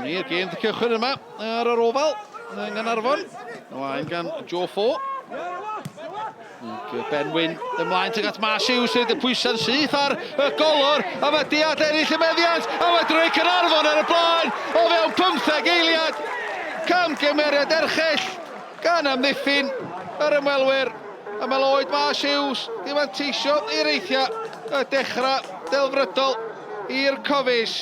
Ni'r gêm dy cychwyn yma ar yr ofal yng Caernarfon. Ymlaen gan Joe Fo. Ben Wyn ymlaen tuag at Mas Hughes sydd y pwysa'n syth ar y golwr a mae diad ennill y meddiant a mae drwy Caernarfon ar y blaen o fewn 15 eiliad. Camgymeriad erchyll gan amddiffyn yr ymwelwyr a mae Lloyd Mas Hughes di manteisio i'r eithia y dechrau delfrydol i'r cofis.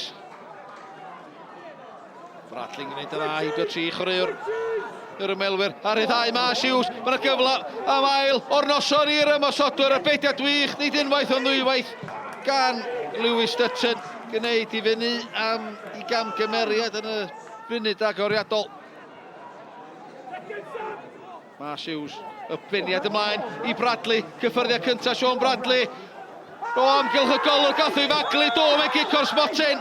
Bradley'n gwneud yn dda i bio tri chwaraewr yr ymwelwyr ar ei ddau Mas Hughes. Mae'n gyfle am ail o'r noson i'r ymosodwyr. Y beidiad wych, nid unwaith ond ddwywaith gan Lewis Dutton. Gwneud i fyny am ei gamgymeriad yn y funud agoriadol. Mas Hughes, y biniad ymlaen i Bradley. Cyffyrddiad cyntaf Sean Bradley. O amgylch y golwr gath o'i faglu. Do mewn gic o'r smotin.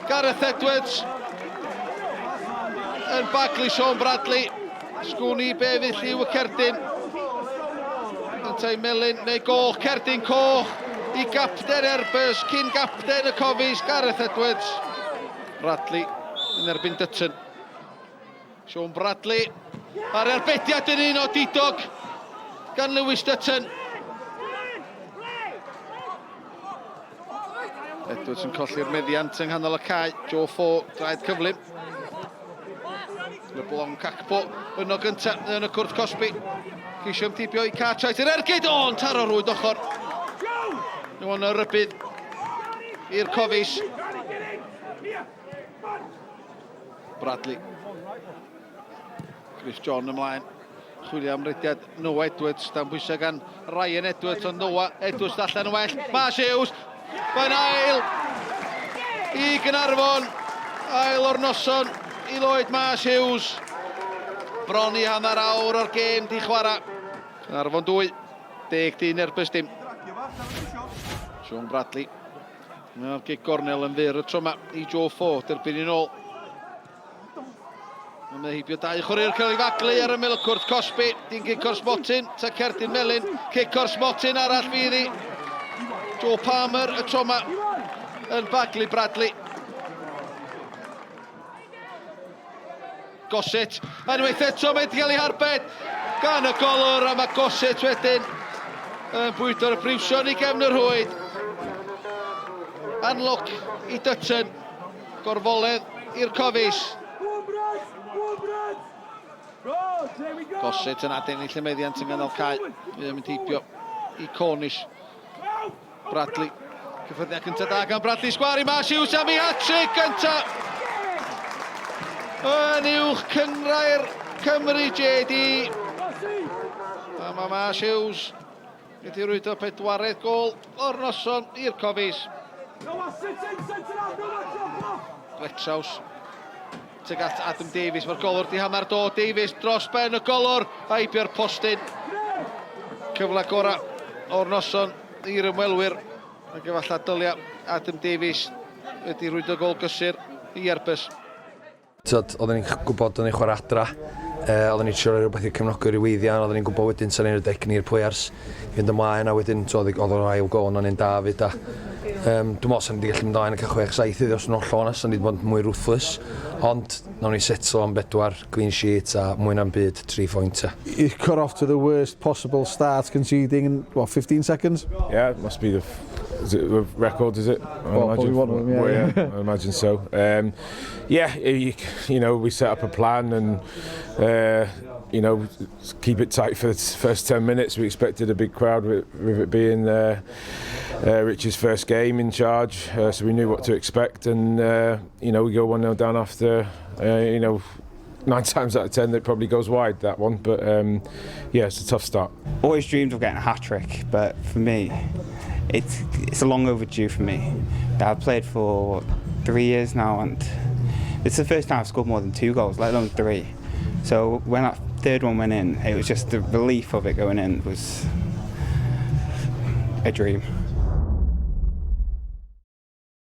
Gareth Edwards yn baglu Sean Bradley. Sgwni be fydd lliw y cerdyn. Yntau melyn neu goch, cerdyn coch i gapten Airbus, cyn gapten y cofis Gareth Edwards. Bradley yn erbyn Dutton. Sean Bradley ar erbediad yn un o didog gan Lewis Dutton. Edwards yn colli'r meddiant yng nghanol y cae. Joe Fo, draed cyflym. Y blong Cacpo yno gyntaf yn y cwrt Cosby. Ceisio ymtibio i Cartwright yr ergyd. O'n taro rwyd ochr. Nhw'n y rybydd i'r cofis. Bradley. Chris John ymlaen. Chwilio am rydiad Noah Edwards. Dan bwysau gan Ryan Edwards ond Noah Edwards allan yn well. Mas Hughes. Mae'n ail i Caernarfon. Ail o'r noson i Lloyd Mas Hughes. Bron i hanner awr o'r gêm di chwarae. Caernarfon 2, 10 Airbus dim. Sean Bradley. Mae'r gig gornel yn fyr y tro yma i Joe Fo, derbyn i'n ôl. Mae'n heibio dau chwaraewr cael ei faglu ar ymyl y cwrt Cosby. Di'n gig o'r smotin, ta cerdyn melyn. Cic o'r smotin arall fydd i. Joe Palmer y tro yma yn baglu Bradley. Gossett, unwaith eto mae wedi cael ei harbed gan y golwr a mae Gossett wedyn yn bwydo'r briwsion i gefn yr hwyd. Anloc i Dutton, gorfoledd i'r cofis. Gossett yn adennill y meddiant yng nghanol cae. Mae'n mynd heibio i Cornish. Bradley, cyffyrddiad cyntaf da gan Bradley, sgwar i Mas Hughes am ei hat-trick gyntaf. Yn uwch cyngrair Cymru JD. A mae Mas Hughes wedi rwydo pedwaredd gol o'r noson i'r cofis. Gletsaws tuag at Adam Davies. Mae'r golwr di hamar do. Davies dros ben y golwr. Aibio'r postyn. Cyfle gora o'r noson i'r ymwelwyr. Ac efallai dylia Adam Davies wedi rwydo gol gysur i Airbus. Oedden ni'n gwybod oedden ni'n chwarae adra, oedden ni'n trio rhywbeth i'r cefnogwyr i weiddian, oedden ni'n gwybod wedyn sy'n ni'n rhedeg ni'r players i fynd ymlaen a wedyn oedd o'r ail gol o'n un David a dwi'n meddwl sy'n wedi gallu mynd ymlaen ac 6-7 iddi os yn oll onas, sy'n wedi bod mwy ruthless, ond nawn ni setlo am 4 clean sheet a mwy na'n byd 3 phointer. You got off to the worst possible start, conceding in, what, 15 seconds? Yeah, it must be is it a record, is it? Probably one of them, yeah. Well, yeah, I imagine so. Yeah, you know, we set up a plan and, you know, keep it tight for the first 10 minutes. We expected a big crowd with it being Rich's first game in charge, so we knew what to expect and, you know, we go 1-0 down after, you know, 9 times out of 10 it probably goes wide, that one, but yeah, it's a tough start. Always dreamed of getting a hat-trick, but for me, it's a long overdue for me. I've played for 3 years now and it's the first time I've scored more than 2 goals, let alone 3. So when that third one went in, it was just the relief of it going in was a dream.